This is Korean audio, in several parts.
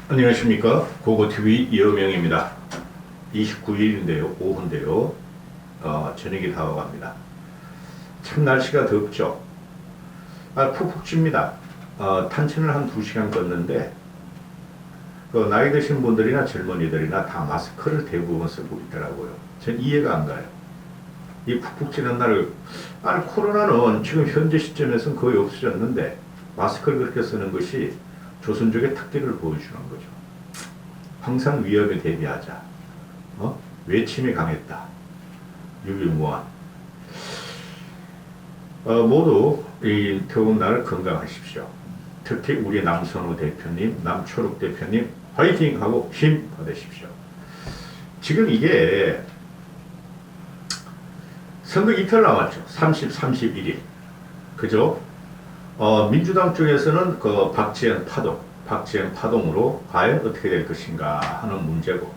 안녕하십니까. 고고TV 이어명입니다. 29일인데요. 오후인데요. 저녁이 다가갑니다. 참 날씨가 덥죠. 푹푹 춥니다. 탄천을 한 2시간 걷는데 나이 드신 분들이나 젊은이들이나 다 마스크를 대부분 쓰고 있더라고요. 전 이해가 안 가요. 이 푹푹 찌는 날, 코로나는 지금 현재 시점에서는 거의 없어졌는데 마스크를 그렇게 쓰는 것이 조선족의 특기를 보여주는 거죠. 항상 위험에 대비하자. 외침이 강했다. 유일무한. 모두 이 더운 날 건강하십시오. 특히 우리 남선우 대표님, 남초록 대표님 화이팅 하고 힘 받으십시오. 지금 이게 선거 이틀 남았죠. 30, 31일. 그죠? 민주당 쪽에서는 그 박지원 파동으로 과연 어떻게 될 것인가 하는 문제고,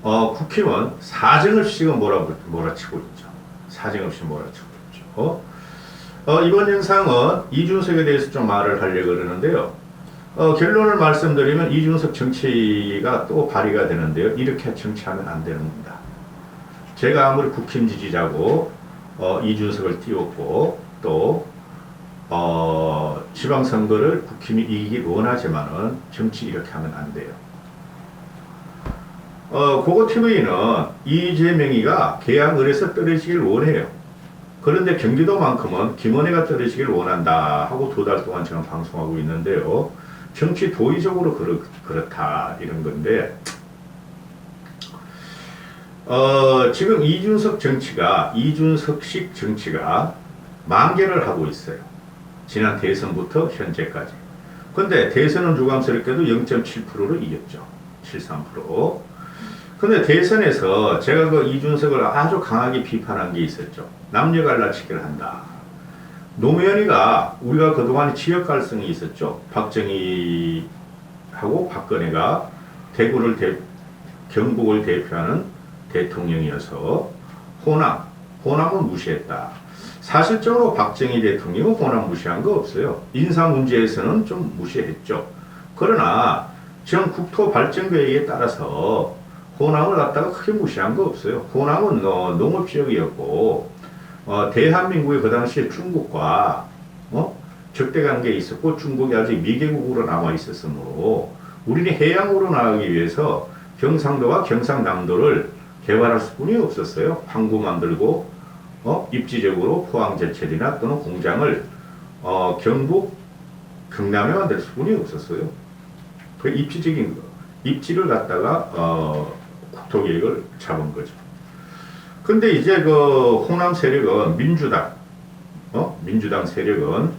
국힘은 사정없이 지금 몰아치고 있죠. 사정없이 몰아치고 있죠. 이번 영상은 이준석에 대해서 좀 말을 하려고 그러는데요. 결론을 말씀드리면 이준석 정치가 또 발휘가 되는데요. 이렇게 정치하면 안 되는 겁니다. 제가 아무리 국힘 지지자고, 이준석을 띄웠고, 또 지방선거를 국힘이 이기길 원하지만은 정치 이렇게 하면 안 돼요. 고고TV는 이재명이가 계양을에서 떨어지길 원해요. 그런데 경기도만큼은 김은혜가 떨어지길 원한다 하고 2달 동안 지금 방송하고 있는데요. 정치 도의적으로 그렇다 이런 건데, 지금 이준석식 정치가 만개를 하고 있어요. 지난 대선부터 현재까지. 근데 대선은 유감스럽게도 0.7%로 이겼죠. 73%. 근데 대선에서 제가 그 이준석을 아주 강하게 비판한 게 있었죠. 남녀 갈라치기를 한다. 노무현이가 우리가 그동안 지역 갈등이 있었죠. 박정희하고 박근혜가 경북을 대표하는 대통령이어서 호남은 무시했다. 사실적으로 박정희 대통령은 호남 무시한 거 없어요. 인사 문제에서는 좀 무시했죠. 그러나 전 국토발전계획에 따라서 호남을 갖다가 크게 무시한 거 없어요. 호남은 농업지역이었고, 대한민국이 그 당시에 중국과 적대관계에 있었고, 중국이 아직 미개국으로 남아 있었으므로 우리는 해양으로 나가기 위해서 경상도와 경상남도를 개발할 수뿐이 없었어요. 항구 만들고 입지적으로 포항제철이나 또는 공장을 경북, 경남에 만들 수뿐이 없었어요. 그 입지적인 거, 입지를 갖다가 국토계획을 잡은 거죠. 근데 이제 그 호남 세력은 민주당 세력은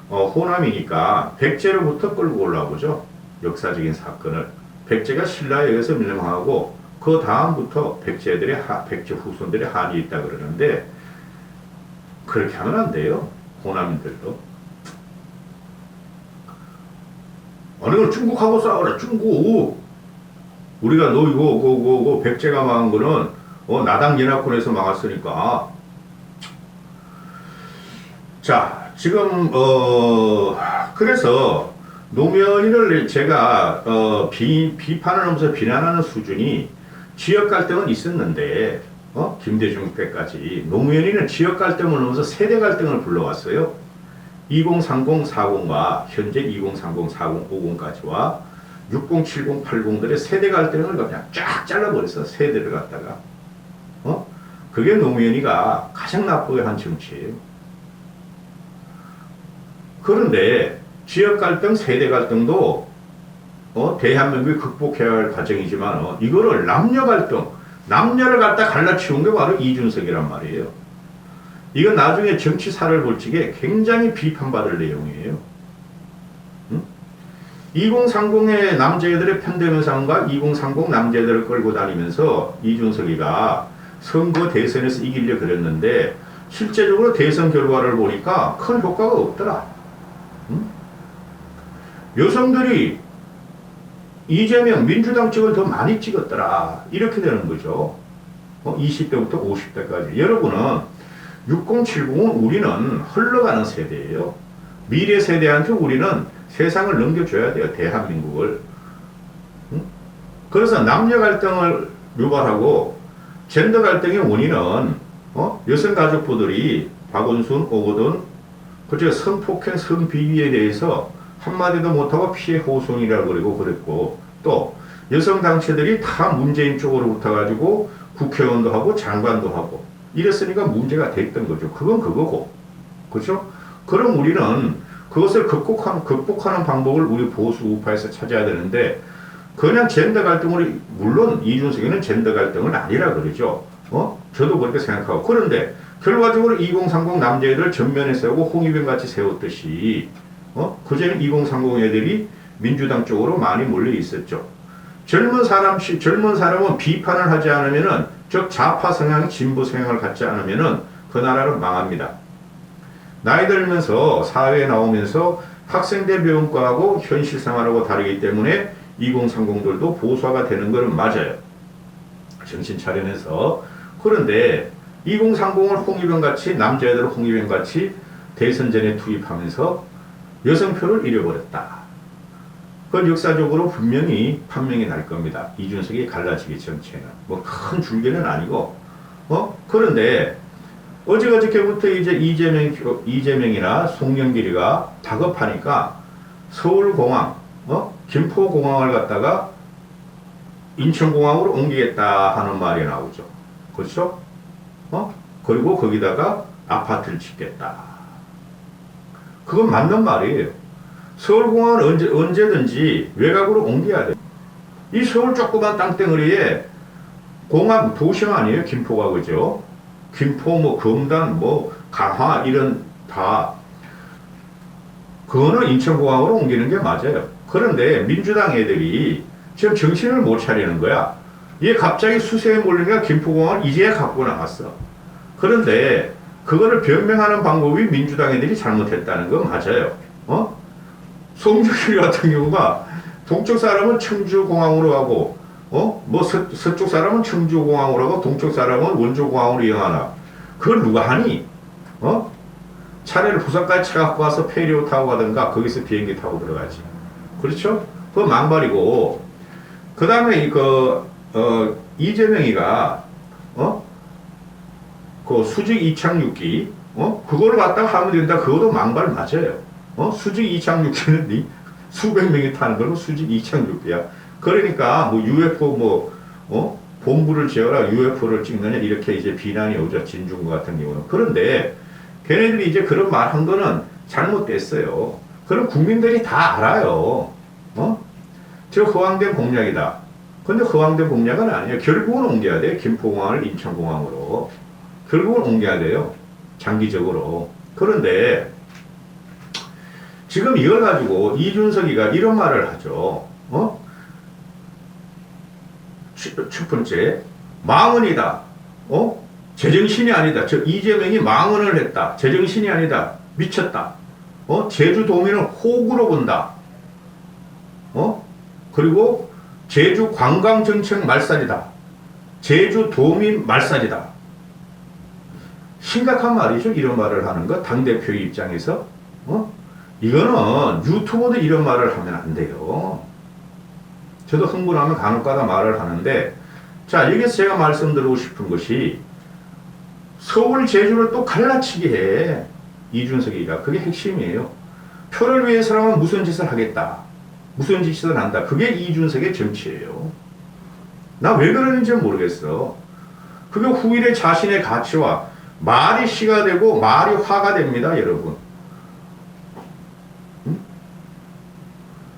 호남이니까 백제로부터 끌고 올라오죠. 역사적인 사건을. 백제가 신라에 의해서 멸망하고 그 다음부터 백제 후손들의 한이 있다 그러는데, 그렇게 하면 안 돼요. 호남인들도. 어느 걸 중국하고 싸워라. 중국. 우리가 너 이거 백제가 망한 거는 나당 연합군에서 망했으니까. 자, 지금 그래서 노무현이를 제가 비판을 하면서 비난하는 수준이, 지역 갈등은 있었는데 김대중 때까지 노무현이는 지역 갈등을 하면서 세대 갈등을 불러왔어요. 2030, 40과 현재 2030, 40, 50까지와 60, 70, 80들의 세대 갈등을 그냥 쫙 잘라버렸어. 세대를 갖다가. 그게 노무현이가 가장 나쁘게 한 정치예요. 그런데 지역 갈등, 세대 갈등도 대한민국이 극복해야 할 과정이지만 이거를 남녀 갈등, 남녀를 갖다 갈라치운 게 바로 이준석이란 말이에요. 이건 나중에 정치사를 볼 적에 굉장히 비판받을 내용이에요. 2030의 남자애들의 편대면상과 2030 남자애들을 끌고 다니면서 이준석이가 선거 대선에서 이기려 그랬는데 실제적으로 대선 결과를 보니까 큰 효과가 없더라. 여성들이 이재명 민주당 쪽을 더 많이 찍었더라. 이렇게 되는 거죠. 20대부터 50대까지. 여러분은 60, 70은 우리는 흘러가는 세대예요. 미래 세대한테 우리는 세상을 넘겨줘야 돼요. 대한민국을. 응? 그래서 남녀 갈등을 유발하고 젠더 갈등의 원인은 여성 가족부들이 박원순, 오거돈, 그저 성폭행, 성비위에 대해서 한마디도 못하고 피해 호송이라고 그러고 그랬고 또 여성 단체들이 다 문재인 쪽으로 붙어가지고 국회의원도 하고 장관도 하고 이랬으니까 문제가 됐던 거죠. 그건 그거고. 그렇죠? 그럼 우리는 그것을 극복하는 방법을 우리 보수 우파에서 찾아야 되는데 그냥 젠더 갈등으로 물론 이준석이는 젠더 갈등은 아니라 그러죠. 저도 그렇게 생각하고 그런데 결과적으로 2030 남자애들 전면에 세우고 홍위병 같이 세웠듯이 그전에 2030 애들이 민주당 쪽으로 많이 몰려 있었죠. 젊은 사람은 비판을 하지 않으면은 즉 좌파 성향, 진보 성향을 갖지 않으면은 그 나라는 망합니다. 나이 들면서 사회에 나오면서 학생대 배움과하고 현실 생활하고 다르기 때문에 2030들도 보수화가 되는 것은 맞아요. 정신 차려내서. 그런데 2030을 홍위병같이 남자애들을 홍위병같이 대선전에 투입하면서 여성표를 잃어버렸다. 그건 역사적으로 분명히 판명이 날 겁니다. 이준석이 갈라지기 전체는. 뭐 큰 줄기는 아니고. 그런데 어저께부터 이제 이재명이나 송영길이가 다급하니까 서울공항, 김포공항을 갖다가 인천공항으로 옮기겠다 하는 말이 나오죠. 그렇죠? 그리고 거기다가 아파트를 짓겠다. 그건 맞는 말이에요. 서울공항은 언제든지 외곽으로 옮겨야 돼. 이 서울 조그만 땅덩어리에 공항 도심 아니에요? 김포가 그죠? 김포 뭐 금단 뭐 강화 이런 다 그거는 인천공항으로 옮기는 게 맞아요. 그런데 민주당 애들이 지금 정신을 못 차리는 거야. 이게 갑자기 수세에 몰리니까 김포공항을 이제야 갖고 나왔어. 그런데 그거를 변명하는 방법이 민주당 애들이 잘못했다는 건 맞아요. 송중길 같은 경우가 동쪽 사람은 청주공항으로 가고 뭐 서쪽 사람은 청주공항으로 가고 동쪽 사람은 원주공항으로 이용하나. 그걸 누가 하니? 차라리 부산까지 차 갖고 와서 페리오 타고 가든가 거기서 비행기 타고 들어가지. 그렇죠? 그건 망발이고 그 다음에 이재명이가 그 수직 이착륙기 그거를 갖다가 하면 된다. 그것도 망발 맞아요. 수직 이착륙기는 수백 명이 타는 거는 수직 이착륙기야. 그러니까 뭐 UFO 본부를 지어라 UFO를 찍느냐 이렇게 이제 비난이 오죠. 진중구 같은 경우는. 그런데 걔네들이 이제 그런 말 한 거는 잘못됐어요. 그럼 국민들이 다 알아요. 저 허황된 공약이다. 근데 허황된 공약은 아니에요. 결국은 옮겨야 돼. 김포공항을 인천공항으로. 결국은 옮겨야 돼요. 장기적으로. 그런데 지금 이걸 가지고 이준석이가 이런 말을 하죠. 첫 번째, 망언이다. 제정신이 아니다. 이재명이 망언을 했다. 제정신이 아니다. 미쳤다. 제주도민을 호구로 본다. 그리고 제주 관광정책 말살이다. 제주도민 말살이다. 심각한 말이죠. 이런 말을 하는 거. 당대표의 입장에서. 이거는 유튜버도 이런 말을 하면 안 돼요. 저도 흥분하면 간혹가다 말을 하는데 자 여기서 제가 말씀드리고 싶은 것이 서울 제주를 또 갈라치게 해. 이준석이가. 그게 핵심이에요. 표를 위해서라면 무슨 짓을 하겠다. 무슨 짓을 한다. 그게 이준석의 정치예요. 나 왜 그러는지 모르겠어. 그게 후일에 자신의 가치와 말이 시가 되고 말이 화가 됩니다. 여러분.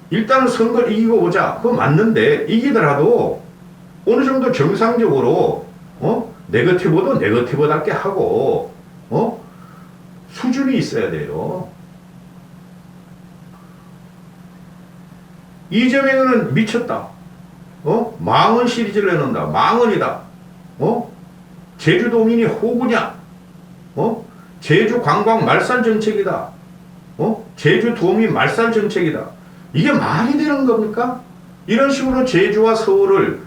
일단은 선거를 이기고 오자. 그거 맞는데 이기더라도 어느 정도 정상적으로 네거티브도 네거티브답게 하고 수준이 있어야 돼요. 이재명은 미쳤다. 망언 시리즈를 내놓는다. 망언이다. 제주도민이 호구냐? 제주 관광 말살 정책이다. 제주도민 말살 정책이다. 이게 말이 되는 겁니까? 이런 식으로 제주와 서울을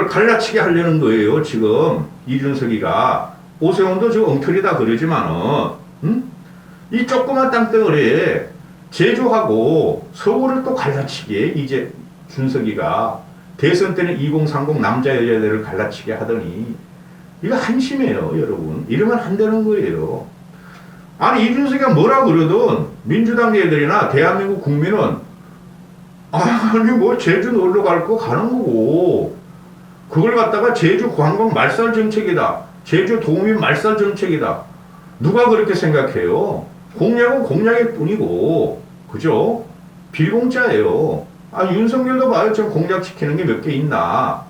갈라치게 하려는 거예요. 지금 이준석이가. 오세훈도 지금 엉터리다 그러지만은 이 조그만 땅덩어리에 제주하고 서울을 또 갈라치기에 이제 준석이가 대선 때는 2030 남자 여자들을 갈라치게 하더니 이거 한심해요, 여러분. 이러면 안 되는 거예요. 아니 이준석이가 뭐라 그러든 민주당 애들이나 대한민국 국민은 아니 뭐 제주 놀러 갈 거 가는 거고 그걸 갖다가 제주 관광 말살 정책이다. 제주 도민 말살 정책이다. 누가 그렇게 생각해요? 공약은 공약일 뿐이고 그죠? 빌공짜예요. 아 윤석열도 봐요. 지금 공약 지키는 게 몇 개 있나.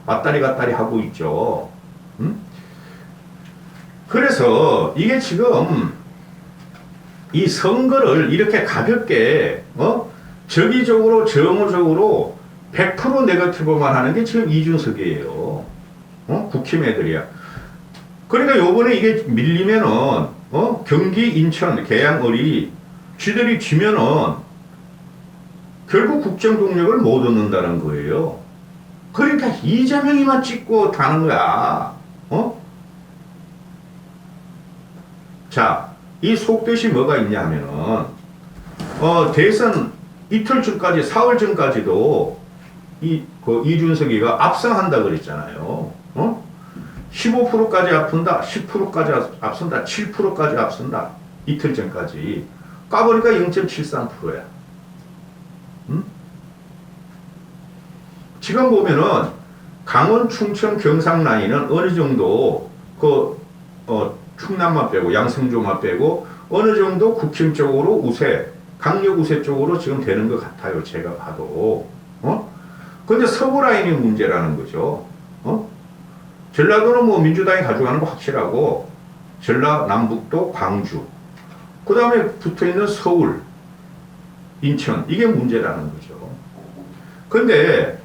왔다리 갔다리 하고 있죠. 음? 그래서 이게 지금 이 선거를 이렇게 가볍게 정의적으로 정오적으로 100% 네거티브만 하는 게 지금 이준석이에요. 국힘 애들이야. 그러니까 요번에 이게 밀리면은 경기, 인천, 계양, 어리 쥐들이 쥐면은 결국 국정 동력을 못 얻는다는 거예요. 그러니까 이재명이만 찍고 다는 거야. 자, 이 속뜻이 뭐가 있냐 하면은 대선 이틀 전까지, 사흘 전까지도 이준석이가 압승한다 그랬잖아요. 15%까지 앞선다, 10%까지 앞선다, 7%까지 앞선다. 이틀 전까지. 까보니까 0.73%야. 지금 보면은 강원, 충청, 경상 라인은 어느 정도 충남만 빼고 양승조만 빼고 어느 정도 국힘 쪽으로 우세, 강력 우세 쪽으로 지금 되는 것 같아요. 제가 봐도. 근데 서부 라인이 문제라는 거죠. 전라도는 뭐 민주당이 가져가는 거 확실하고 전라남북도 광주 그 다음에 붙어있는 서울 인천 이게 문제라는 거죠. 근데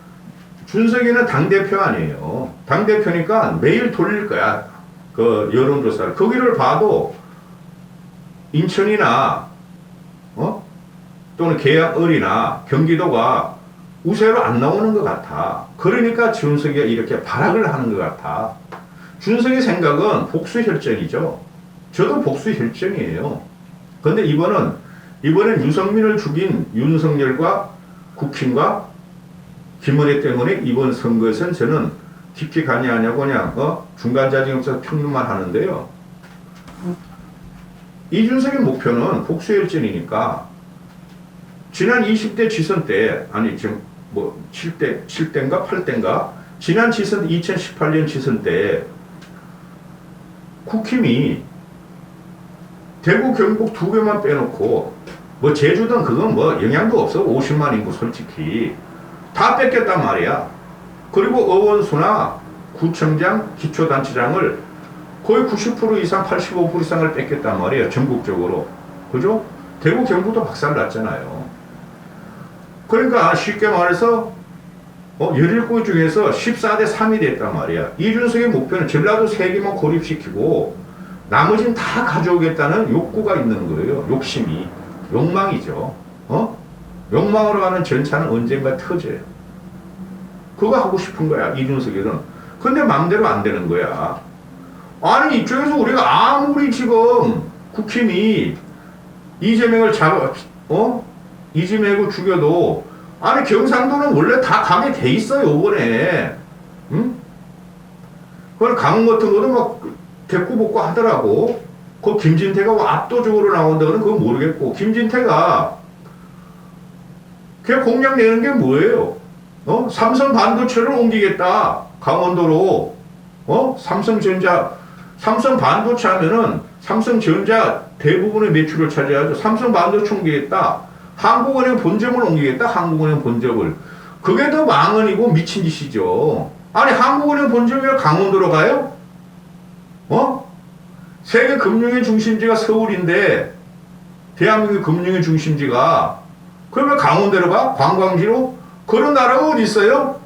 준석이는 당대표 아니에요. 당대표니까 매일 돌릴 거야. 그 여론조사를. 거기를 봐도 인천이나 또는 계양을이나 경기도가 우세로 안 나오는 것 같아. 그러니까 준석이가 이렇게 발악을 하는 것 같아. 준석의 생각은 복수혈전이죠. 저도 복수혈전이에요. 근데 이번엔 유승민을 죽인 윤석열과 국힘과 김은혜 때문에 이번 선거에서는 저는 깊이 관여하냐고 그냥 중간자질 없어서 평론만 하는데요. 이준석의 목표는 복수혈전이니까 지난 20대 지선 때 아니 지금 뭐 7대인가 8대인가 지난 지선 2018년 지선 때 국힘이 대구 경북 두 개만 빼놓고 뭐 제주도는 그건 뭐 영향도 없어. 50만 인구 솔직히 다 뺏겼단 말이야. 그리고 의원수나 구청장 기초단체장을 거의 90% 이상 85% 이상을 뺏겼단 말이에요. 전국적으로. 그죠? 대구 경북도 박살났잖아요. 그러니까 쉽게 말해서 17개 중에서 14대 3이 됐단 말이야. 이준석의 목표는 전라도 3개만 고립시키고 나머지는 다 가져오겠다는 욕구가 있는 거예요. 욕심이. 욕망이죠. 욕망으로 가는 전차는 언젠가 터져요. 그거 하고 싶은 거야. 이준석이는. 근데 마음대로 안 되는 거야. 아니 이쪽에서 우리가 아무리 지금 국힘이 이재명을 이재명을 죽여도 아니 경상도는 원래 다 가게 돼 있어요. 이번에. 응? 그걸 강원 같은 거도 막 대꾸 복구 하더라고. 그 김진태가 압도적으로 나온다고는 그건 모르겠고 김진태가 걔 공약 내는 게 뭐예요? 삼성 반도체를 옮기겠다. 강원도로. 삼성 반도체 하면은 삼성전자 대부분의 매출을 차지하죠. 삼성 반도체 옮기겠다. 한국은행 본점을 옮기겠다. 한국은행 본점을. 그게 더 망언이고 미친 짓이죠. 아니 한국은행 본점이 강원도로 가요? 세계 금융의 중심지가 서울인데 대한민국 금융의 중심지가 그러면 강원도로 가? 관광지로? 그런 나라가 어디 있어요?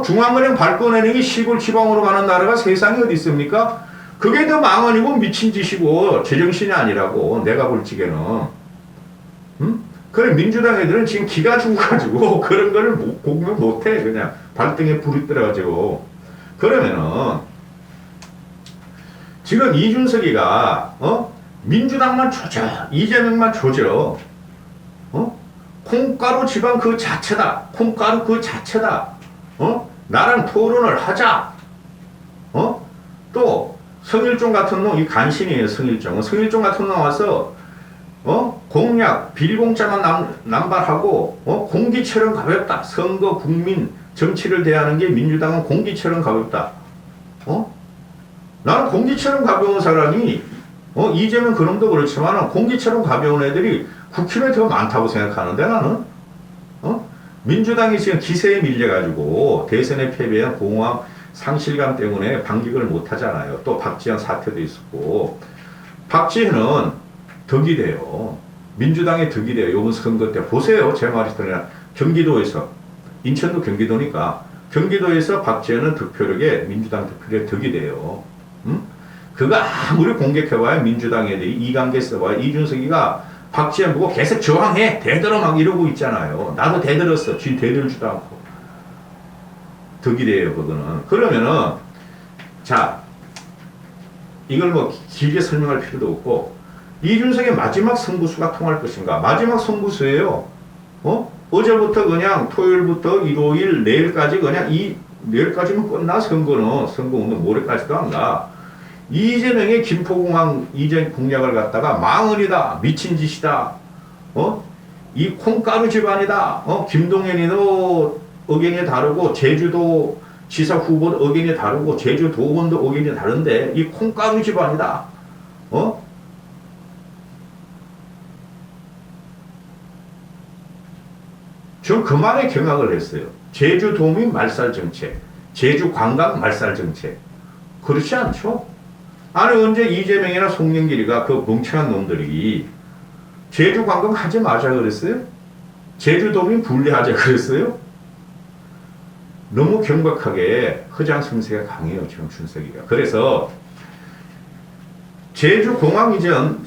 중앙은행 발권은행이 시골 지방으로 가는 나라가 세상에 어디 있습니까? 그게 더 망언이고 미친 짓이고 제정신이 아니라고 내가 볼 적에는. 그래 민주당 애들은 지금 기가 죽어가지고 그런 거를 공격 못해. 그냥 발등에 불이 떨어가지고. 그러면은 지금 이준석이가 민주당만 조져 이재명만 조져 콩가루 집안 그 자체다. 콩가루 그 자체다. 나랑 토론을 하자. 또 성일종 같은 놈, 이 간신이에요. 성일종은. 성일종 같은 놈 와서 공약, 빌공짜만 남발하고 공기처럼 가볍다. 선거, 국민, 정치를 대하는 게 민주당은 공기처럼 가볍다. 나는 공기처럼 가벼운 사람이 이재명 그놈도 그렇지만 공기처럼 가벼운 애들이 국힘에 더 많다고 생각하는데 나는 민주당이 지금 기세에 밀려가지고 대선에 패배한 공허함 상실감 때문에 반격을 못 하잖아요. 또 박지원 사태도 있었고 박지원은 덕이 돼요. 민주당의 덕이 돼요. 이번 선거 때 보세요. 제 말이 그냥 경기도에서 인천도 경기도니까 경기도에서 박지원은 득표력에 민주당 득표력에 덕이 돼요. 그거 아무리 공격해봐야 민주당 애들이 이관계 써봐야 이준석이가 박지원 보고 계속 저항해 대들어 막 이러고 있잖아요. 나도 대들었어. 지 대들지도 않고 덕이 돼요. 그거는. 그러면은 자 이걸 뭐 길게 설명할 필요도 없고 이준석의 마지막 승부수가 통할 것인가. 마지막 승부수예요. 어제부터 그냥 토요일부터 일요일 내일까지 그냥 내일까지면 끝나. 선거는 선거운동 모레까지도 안 가. 이재명의 김포공항 이전 공약을 갖다가 망언이다. 미친 짓이다. 이 콩가루 집안이다. 김동연이도 의견이 다르고 제주도 지사 후보도 의견이 다르고 제주도원도 의견이 다른데 이 콩가루 집안이다. 전 그만에 경악을 했어요. 제주도민 말살 정책, 제주 관광 말살 정책. 그렇지 않죠? 아니 언제 이재명이나 송영길이가 그 멍청한 놈들이 제주 관광 하지 마자 그랬어요? 제주도민 분리하자 그랬어요? 너무 경박하게 허장성세가 강해요. 지금 준석이가. 그래서 제주 공항 이전,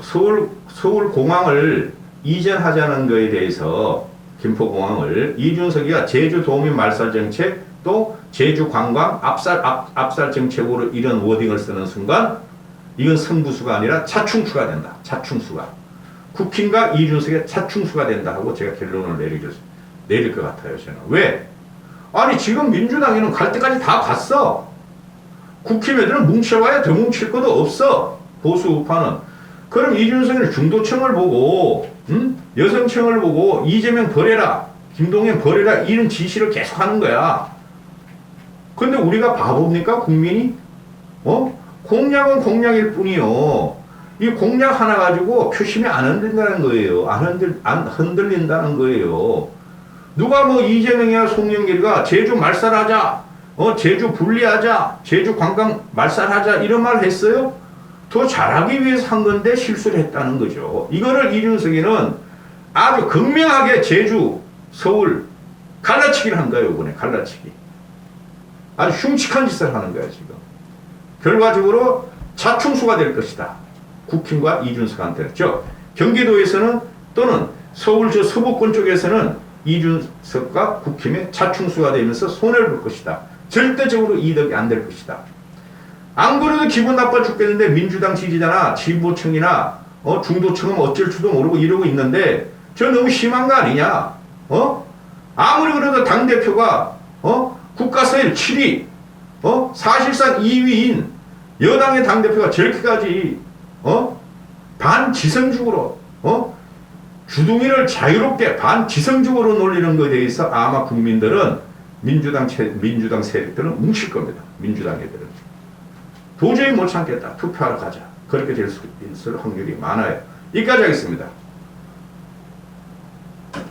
서울 공항을 이전하자는 거에 대해서 김포공항을 이준석이가 제주도민 말살 정책 또 제주 관광 압살 정책으로 이런 워딩을 쓰는 순간 이건 승부수가 아니라 차충수가 된다. 차충수가. 국힘과 이준석의 차충수가 된다 하고 제가 결론을 내릴 것 같아요. 저는. 왜? 아니 지금 민주당에는 갈 때까지 다 갔어. 국힘 애들은 뭉쳐봐야 더 뭉칠 것도 없어. 보수 우파는. 그럼 이준석은 중도층을 보고 여성층을 보고 이재명 버려라. 김동연 버려라. 이런 지시를 계속하는 거야. 근데 우리가 바보입니까? 국민이? 공약은 공약일 뿐이요. 이 공약 하나 가지고 표심이 안 흔들린다는 거예요. 안 흔들린다는 거예요. 누가 뭐 이재명이나 송영길이가 제주 말살하자, 제주 분리하자, 제주 관광 말살하자 이런 말 했어요? 더 잘하기 위해서 한 건데 실수를 했다는 거죠. 이거를 이준석이는 아주 극명하게 제주, 서울 갈라치기를 한 거예요. 이번에 갈라치기. 아주 흉측한 짓을 하는 거야 지금. 결과적으로 차충수가 될 것이다. 국힘과 이준석한테는. 즉 경기도에서는 또는 서울 저 서부권 쪽에서는 이준석과 국힘의 차충수가 되면서 손해를 볼 것이다. 절대적으로 이득이 안 될 것이다. 안 그래도 기분 나빠 죽겠는데 민주당 지지자나 진보층이나 중도층은 어쩔 줄도 모르고 이러고 있는데 저 너무 심한 거 아니냐? 아무리 그래도 당대표가 국가서열 7위 사실상 2위인 여당의 당대표가 저렇게까지 반지성적으로 주둥이를 자유롭게 반지성적으로 놀리는 것에 대해서 아마 국민들은 민주당 세력들은 뭉칠 겁니다. 민주당 애들은. 도저히 못 참겠다. 투표하러 가자. 그렇게 될 수 있을 확률이 많아요. 여기까지 하겠습니다.